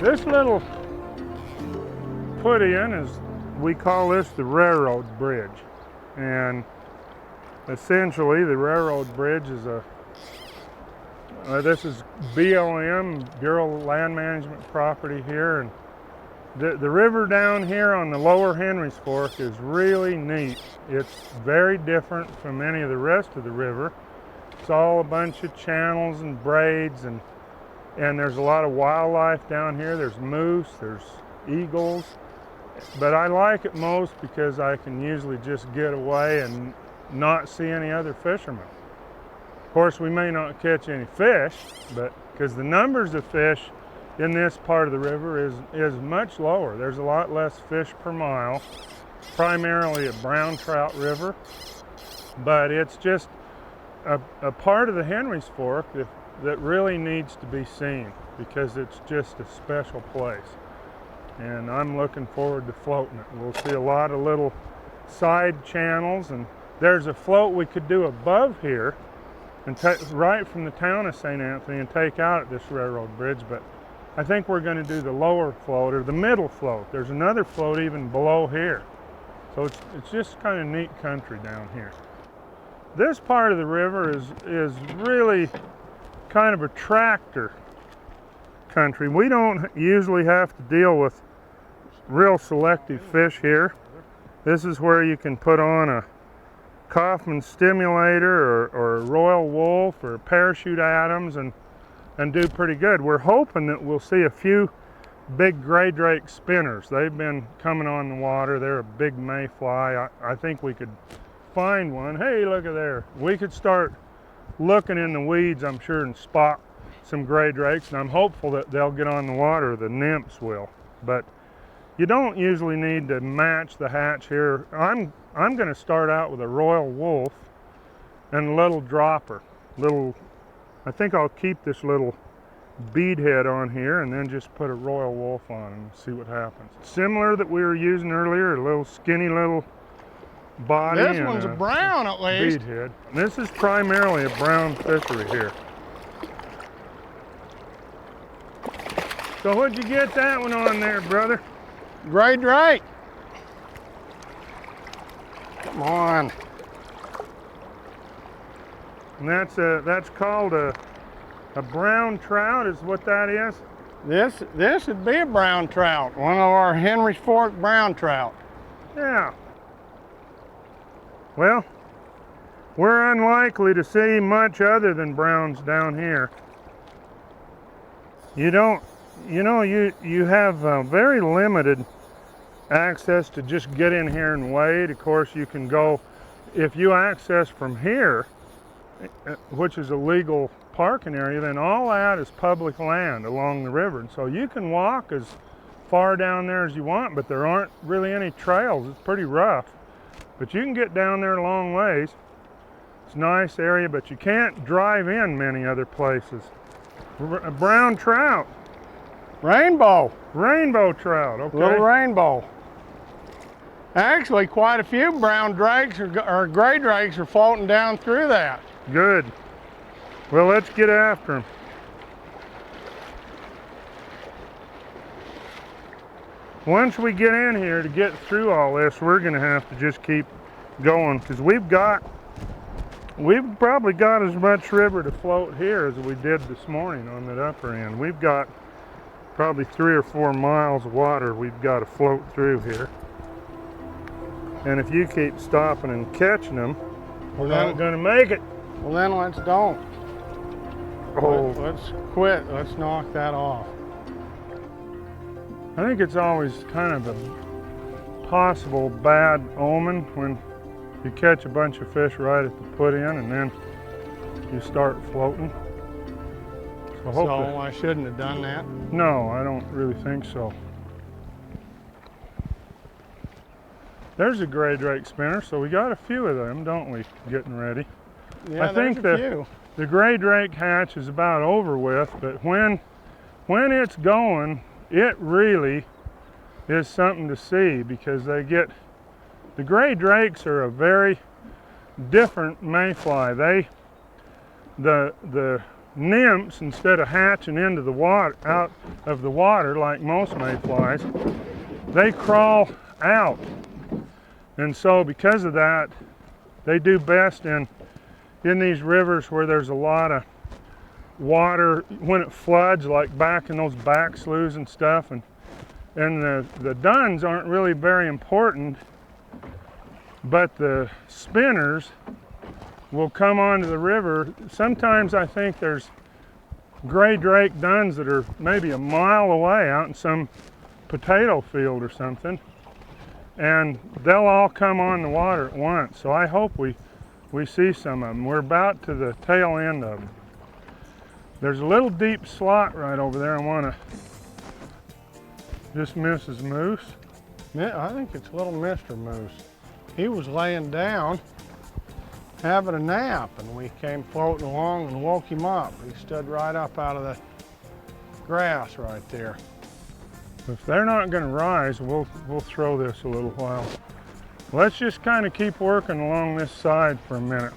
This little put in is, we call this the railroad bridge. And essentially the railroad bridge is this is BLM, Bureau of Land Management property here. And the river down here on the lower Henry's Fork is really neat. It's very different from any of the rest of the river. It's all a bunch of channels and braids, and there's a lot of wildlife down here. There's moose, there's eagles, but I like it most because I can usually just get away and not see any other fishermen. Of course, we may not catch any fish, but because the numbers of fish in this part of the river is much lower. There's a lot less fish per mile, primarily a brown trout river, but it's just a part of the Henry's Fork that really needs to be seen because it's just a special place. And I'm looking forward to floating it. We'll see a lot of little side channels, and there's a float we could do above here and take right from the town of St. Anthony and take out at this railroad bridge, but I think we're going to do the lower float or the middle float. There's another float even below here. So it's just kind of neat country down here. This part of the river is really kind of a tractor country. We don't usually have to deal with real selective fish here. This is where you can put on a Kaufman stimulator or a Royal Wolf or a Parachute Adams and do pretty good. We're hoping that we'll see a few big gray drake spinners. They've been coming on the water. They're a big mayfly. I think we could find one. Hey, look at there. We could start looking in the weeds, I'm sure, and spot some gray drakes, and I'm hopeful that they'll get on the water, the nymphs will. But you don't usually need to match the hatch here. I'm going to start out with a Royal Wolf and a little dropper. I think I'll keep this little bead head on here and then just put a Royal Wolf on and see what happens. Similar that we were using earlier, a little skinny little body. This one's a brown at least. Bead head. This is primarily a brown fishery here. So what'd you get that one on there, brother? Gray drake. Come on. And that's called a brown trout, is what that is? This would be a brown trout, one of our Henry's Fork brown trout. Yeah. Well, we're unlikely to see much other than browns down here. You have very limited access to just get in here and wade. Of course, you can go, if you access from here, which is a legal parking area, then all that is public land along the river. And so you can walk as far down there as you want, but there aren't really any trails. It's pretty rough. But you can get down there a long ways. It's a nice area, but you can't drive in many other places. A brown trout. Rainbow. Rainbow trout, okay. Little rainbow. Actually, quite a few brown drakes or gray drakes are floating down through that. Good. Well, let's get after them. Once we get in here to get through all this, we're going to have to just keep going because we've probably got as much river to float here as we did this morning on that upper end. We've got probably 3 or 4 miles of water we've got to float through here. And if you keep stopping and catching them, we're not going to make it. Well, then let's don't. Oh. Let's quit. Let's knock that off. I think it's always kind of a possible bad omen when you catch a bunch of fish right at the put in and then you start floating. So I shouldn't have done that? No, I don't really think so. There's a gray drake spinner, so we got a few of them, don't we, getting ready? Yeah, I think there's a few. The gray drake hatch is about over with, but when it's going, it really is something to see because the gray drakes are a very different mayfly. The nymphs, instead of hatching into the water, out of the water like most mayflies, they crawl out. And so because of that, they do best in these rivers where there's a lot of water when it floods, like back in those back sloughs and stuff. And the duns aren't really very important, but the spinners will come onto the river. Sometimes I think there's gray drake duns that are maybe a mile away out in some potato field or something, and they'll all come on the water at once. So I hope we see some of them. We're about to the tail end of them. There's a little deep slot right over there. I want to just Mrs. Moose. I think it's little Mr. Moose. He was laying down having a nap, and we came floating along and woke him up. He stood right up out of the grass right there. If they're not going to rise, we'll throw this a little while. Let's just kind of keep working along this side for a minute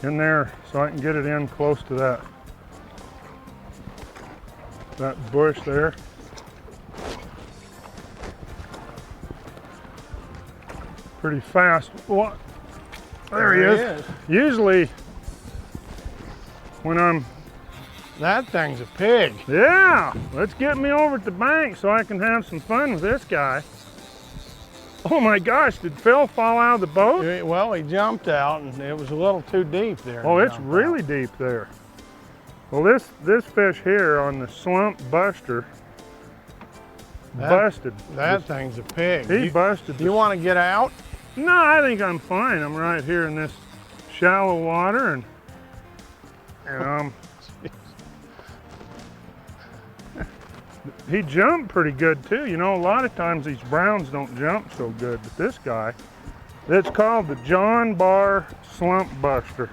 in there so I can get it in close to that bush there. Pretty fast. What? There he is. Usually when I'm... That thing's a pig. Yeah, let's get me over at the bank so I can have some fun with this guy. Oh my gosh, did Phil fall out of the boat? Well, he jumped out and it was a little too deep there. Oh, it's really deep there. Well, this fish here on the Slump Buster busted. That thing's a pig. He busted. Do you want to get out? No, I think I'm fine. I'm right here in this shallow water, and he jumped pretty good too. You know, a lot of times these browns don't jump so good, but this guy, it's called the John Barr Slump Buster.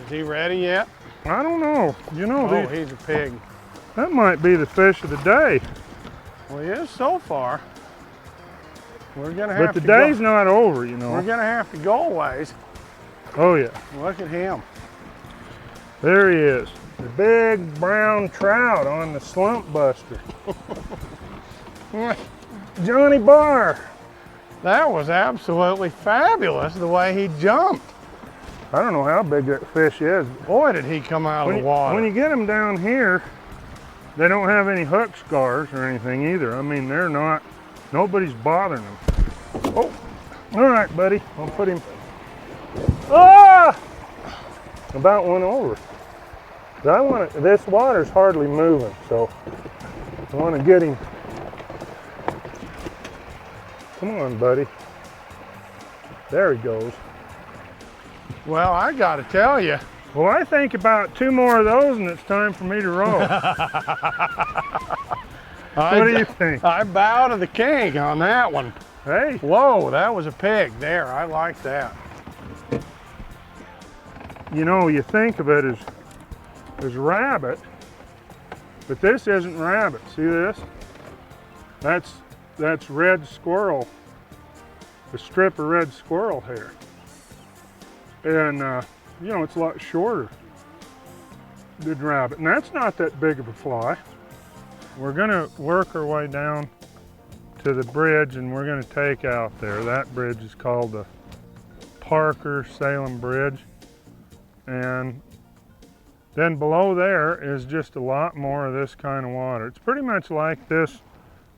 Is he ready yet? I don't know. You know, he's a pig. That might be the fish of the day. Well, he is so far. We're gonna have but the day's not over, you know. We're gonna have to go a ways. Oh yeah. Look at him. There he is. The big brown trout on the Slump Buster. Johnny Barr. That was absolutely fabulous the way he jumped. I don't know how big that fish is. Boy, did he come out of the water. When you get them down here, they don't have any hook scars or anything either. I mean, they're not, nobody's bothering them. Oh, all right, buddy. I'll put him. Ah! About went over. This water's hardly moving, so I want to get him. Come on, buddy. There he goes. Well, I got to tell you. Well, I think about 2 more of those and it's time for me to roll. What do you think? I bow to the king on that one. Hey. Whoa, that was a pig there. I like that. You know, you think of it as rabbit, but this isn't rabbit. See this? That's red squirrel, a strip of red squirrel hair. And, you know, it's a lot shorter than rabbit. And that's not that big of a fly. We're gonna work our way down to the bridge and we're gonna take out there. That bridge is called the Parker-Salem Bridge. And then below there is just a lot more of this kind of water. It's pretty much like this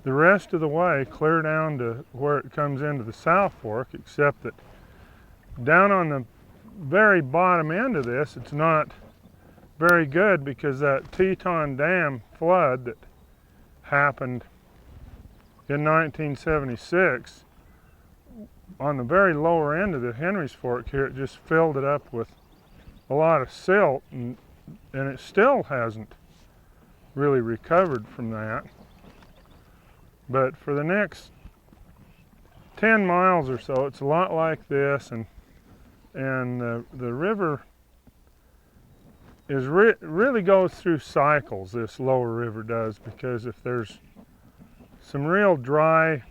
the rest of the way, clear down to where it comes into the South Fork, except that down on the very bottom end of this, it's not very good because that Teton Dam flood that happened in 1976, on the very lower end of the Henry's Fork here, it just filled it up with a lot of silt, and it still hasn't really recovered from that. But for the next 10 miles or so, it's a lot like this, and the river is really goes through cycles, this lower river does, because if there's some real dry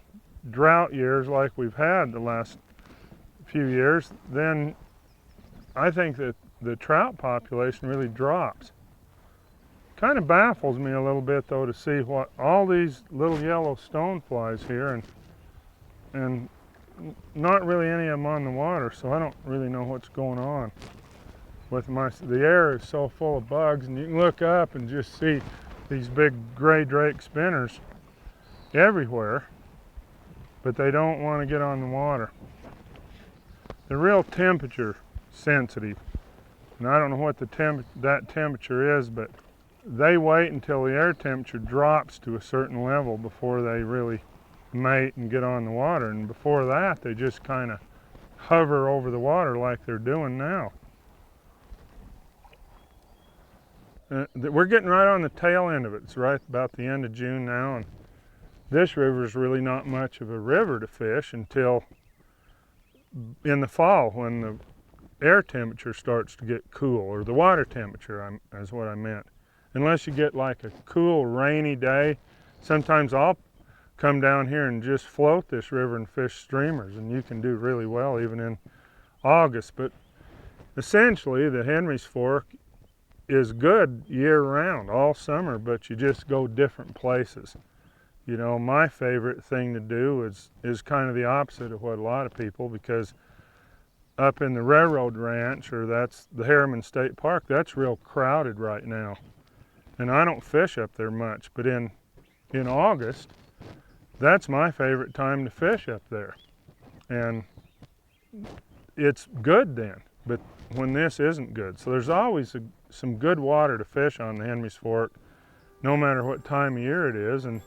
drought years like we've had the last few years, then I think that the trout population really drops. kind of baffles me a little bit though to see what all these little yellow stoneflies here, and not really any of them on the water, so I don't really know what's going on with the air is so full of bugs, and you can look up and just see these big gray drake spinners everywhere, but they don't want to get on the water. They're real temperature sensitive, and I don't know what that temperature is, but they wait until the air temperature drops to a certain level before they really mate and get on the water, and before that they just kind of hover over the water like they're doing now. We're getting right on the tail end of it. It's right about the end of June now, and this river is really not much of a river to fish until in the fall when the air temperature starts to get cool, or the water temperature is what I meant. Unless you get like a cool rainy day, sometimes I'll come down here and just float this river and fish streamers, and you can do really well even in August. But essentially the Henry's Fork is good year-round, all summer, but you just go different places. You know, my favorite thing to do is kind of the opposite of what a lot of people, because up in the Railroad Ranch, or that's the Harriman State Park, that's real crowded right now. And I don't fish up there much, but in August, that's my favorite time to fish up there. And it's good then, but when this isn't good. So there's always some good water to fish on the Henry's Fork, no matter what time of year it is, and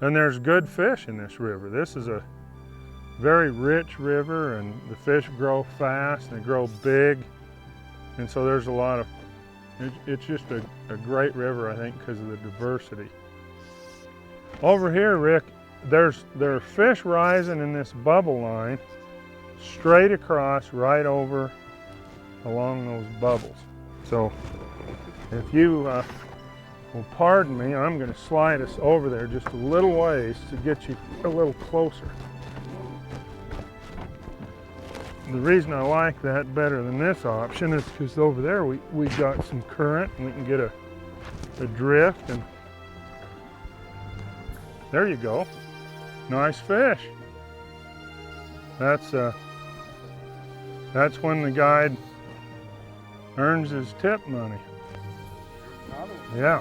there's good fish in this river. This is a very rich river, and the fish grow fast and they grow big, and so there's a lot of, it's just a great river, I think, because of the diversity. Over here, Rick, there are fish rising in this bubble line straight across right over along those bubbles. So if you will pardon me, I'm going to slide us over there just a little ways to get you a little closer. The reason I like that better than this option is because over there we got some current, and we can get a drift, and there you go. Nice fish. That's when the guide earns his tip money. Yeah.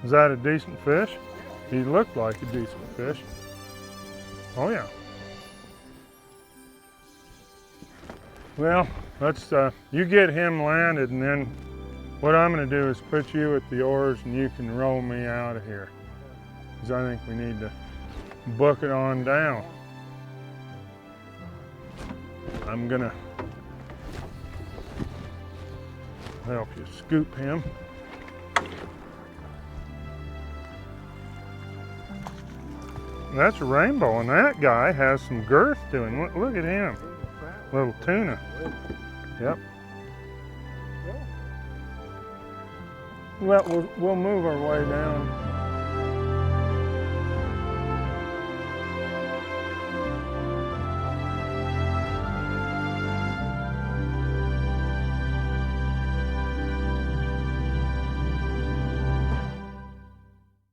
Is that a decent fish? He looked like a decent fish. Oh yeah. Well, let's you get him landed, and then what I'm going to do is put you at the oars, and you can row me out of here, because I think we need to book it on down. I'm going to help you scoop him. That's a rainbow, and that guy has some girth to him. Look at him. Little tuna. Yep. Well, we'll move our way down.